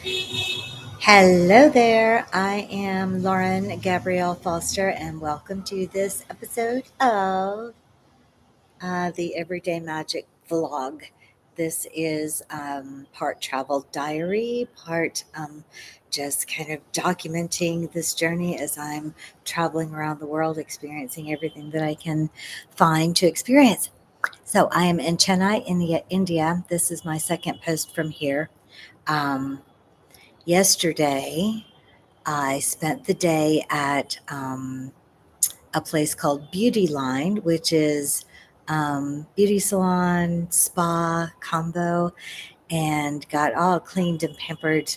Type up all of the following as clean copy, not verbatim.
Hello there. I am Lauren Gabrielle Foster, and welcome to this episode of the Everyday Magic Vlog. This is part travel diary, part just kind of documenting this journey as I'm traveling around the world, experiencing everything that I can find to experience. So I am in Chennai, India. This is my second post from here. Um, Yesterday, I spent the day at a place called Beauty Line, which is beauty salon, spa combo, and got all cleaned and pampered,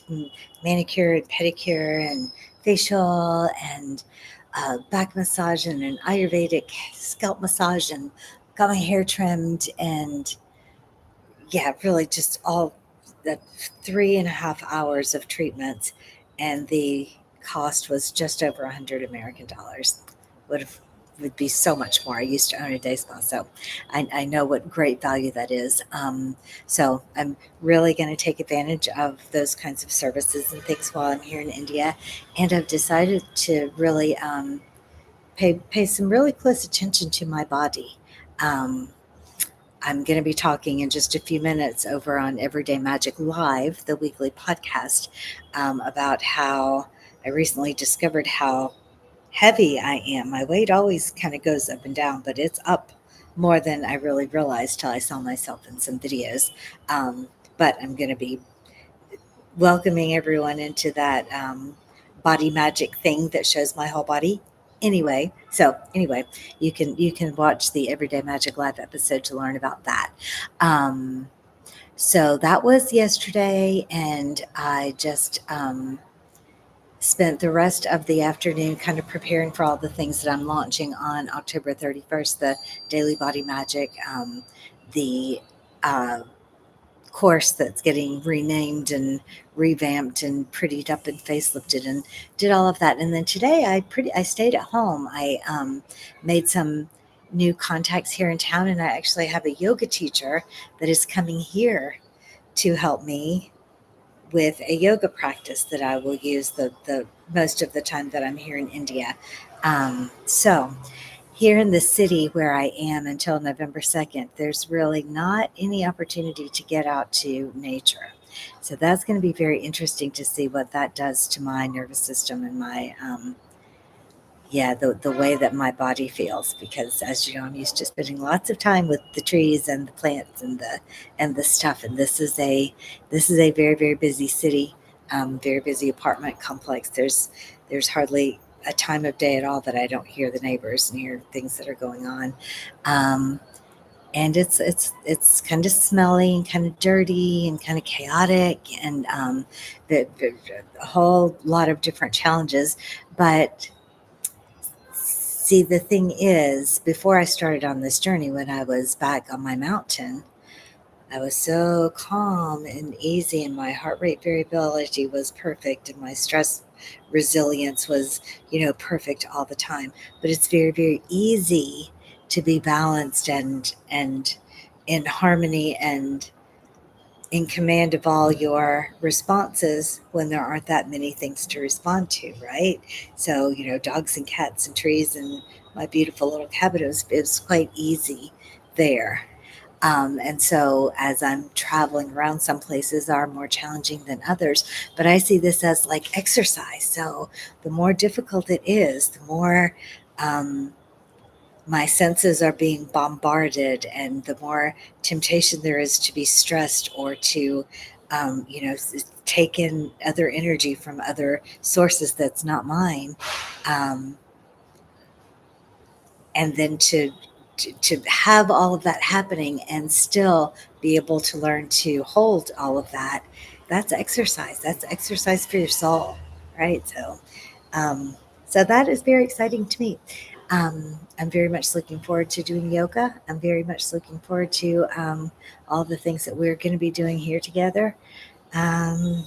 manicured, pedicure, and facial, and back massage, and an Ayurvedic scalp massage, and got my hair trimmed, and yeah, really just all the 3.5 hours of treatments, and the cost was just over 100 American dollars. Would be so much more. I used to own a day spa, so I know what great value that is. So I'm really going to take advantage of those kinds of services and things while I'm here in India, and I've decided to really pay some really close attention to my body. Um, I'm going to be talking in just a few minutes over on Everyday Magic Live, the weekly podcast, about how I recently discovered how heavy I am. My weight always kind of goes up and down, but it's up more than I really realized till I saw myself in some videos. But I'm going to be welcoming everyone into that body magic thing that shows my whole body. Anyway, you can watch the Everyday Magic Live episode to learn about that. Um, so that was yesterday, and I just spent the rest of the afternoon kind of preparing for all the things that I'm launching on October 31st, the Daily Body Magic, the uh, course that's getting renamed and revamped and prettied up and facelifted, and did all of that. And then today I stayed at home. I made some new contacts here in town, and I actually have a yoga teacher that is coming here to help me with a yoga practice that I will use the most of the time that I'm here in India. So here in the city where I am until November 2nd, there's really not any opportunity to get out to nature. So that's going to be very interesting to see what that does to my nervous system and my yeah, the way that my body feels, because as you know, I'm used to spending lots of time with the trees and the plants and the stuff. And this is a very, very busy city, very busy apartment complex. There's hardly a time of day at all that I don't hear the neighbors and hear things that are going on. Um, and it's kind of smelly and kind of dirty and kind of chaotic, and a whole lot of different challenges. But see, the thing is, before I started on this journey, when I was back on my mountain, I was so calm and easy, and my heart rate variability was perfect, and my stress resilience was, perfect all the time. But it's very, very easy to be balanced and in harmony and in command of all your responses when there aren't that many things to respond to, right? So, dogs and cats and trees and my beautiful little cabin, it was quite easy there. And so as I'm traveling around, some places are more challenging than others, but I see this as like exercise. So the more difficult it is, the more um, my senses are being bombarded, and the more temptation there is to be stressed or to take in other energy from other sources that's not mine, um, and then to have all of that happening and still be able to learn to hold all of that. That's exercise for your soul, right? Um, so that is very exciting to me. I'm very much looking forward to doing yoga. I'm very much looking forward to all the things that we're going to be doing here together. Um,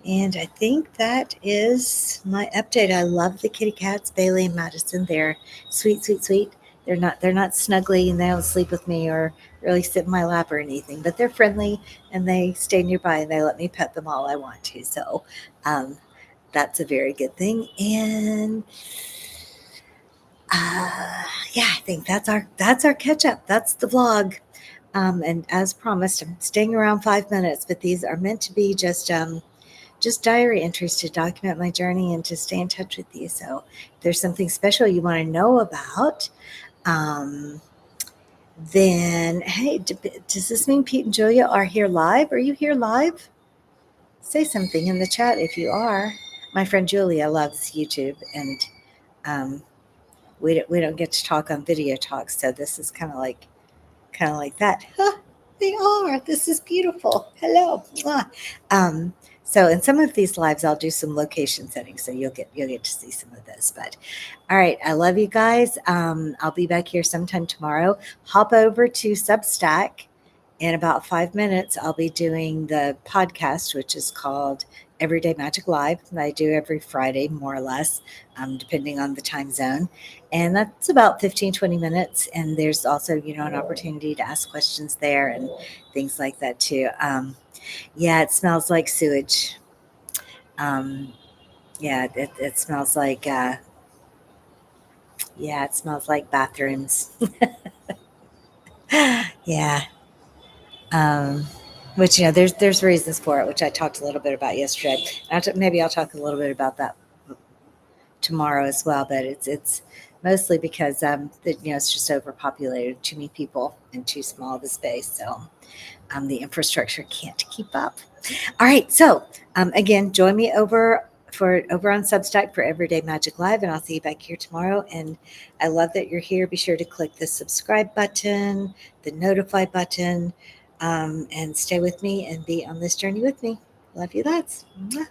and I think that is my update. I love the kitty cats, Bailey and Madison. They're sweet, sweet, sweet. They're not snuggly and they don't sleep with me or really sit in my lap or anything, but they're friendly and they stay nearby and they let me pet them all I want to. So um, that's a very good thing. And yeah, I think that's our catch up. That's the vlog. And as promised, I'm staying around 5 minutes, but these are meant to be just diary entries to document my journey and to stay in touch with you. So if there's something special you want to know about, um, then hey, does this mean Pete and Julia are here live? Are you here live? Say something in the chat if you are. My friend Julia loves YouTube, and um, we don't get to talk on video talk, so this is kind of like that. Huh, they are. This is beautiful. Hello. Mwah. Um, so in some of these lives, I'll do some location settings, so you'll get to see some of this. But all right, I love you guys. I'll be back here sometime tomorrow. Hop over to Substack. In about 5 minutes, I'll be doing the podcast, which is called Everyday Magic Live. That I do every Friday, more or less, depending on the time zone. And that's about 15-20 minutes. And there's also, an opportunity to ask questions there and things like that too. Yeah, it smells like sewage. Um, yeah, it smells like, yeah, it smells like bathrooms. Yeah. Um, which there's reasons for it, which I talked a little bit about yesterday. Maybe I'll talk a little bit about that tomorrow as well. But it's mostly because it's just overpopulated, too many people in too small of a space, so the infrastructure can't keep up. All right, so again, join me over on Substack for Everyday Magic Live, and I'll see you back here tomorrow. And I love that you're here. Be sure to click the subscribe button, the notify button, and stay with me and be on this journey with me. Love you lots. Mwah.